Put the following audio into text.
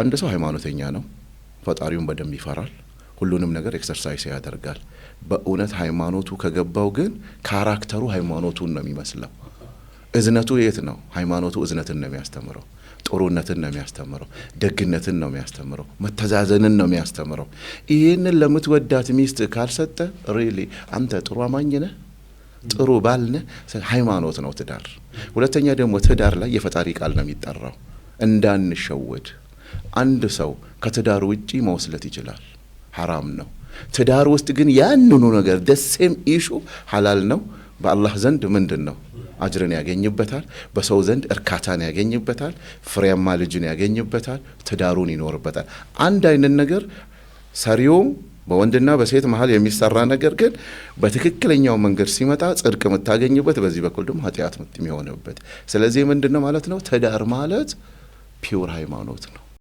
አንድ ሰው ሃይማኖተኛ ነው ፈጣሪውን በደንብ ይፈራል ሁሉንም ነገር ኤክሰርሳይዝ ያደርጋል በእውነት ሃይማኖቱ ከገባው ግን ካራክተሩ ሃይማኖቱን ነው የሚመስለው እዝነቱ የት ነው ሃይማኖቱ እዝነትን ነው የሚያስተምረው ጦርነትን ነው የሚያስተምረው ደግነትን ነው የሚያስተምረው መተዛዘንን ነው የሚያስተምረው ይሄንን ለምትወዳት ሚስት ካልሰጠ ሪሊ አንተ ጥሩ አማኝ ነህ ጥሩ ባል ነህ ሃይማኖት ነው ትዳር ሁለተኛ ደግሞ ትዳር ላይ የፈጣሪ ቃል ነው የሚጠራው እንዳንሸወድ አንድ ሰው ከትዳር ውጪ መውስለት ይችላል حرام ነው ትዳር ውስጥ ግን ያንኑ ነገር ደሴም ኢሹ ሐላል ነው በአላህ ዘንድ ምንድነው አጅርን ያገኝበታል በሰው ዘንድ እርካታን ያገኝበታል ፍሬያማ ልጅን ያገኝበታል ትዳሩን ይኖርበታል አንድ አይነት ነገር ሰሪውም በወንድና በሴት መሃል የሚሰራ ነገር ግን በትክክለኛው መንገድ ሲመጣ ጽድቅ መታገኝበት በዚህ በኩል ደግሞ ኃጢያት የሚሆንበት ስለዚህ ምንድነው ማለት ነው ትዳር ማለት ፒውር ሃይማኖት ነው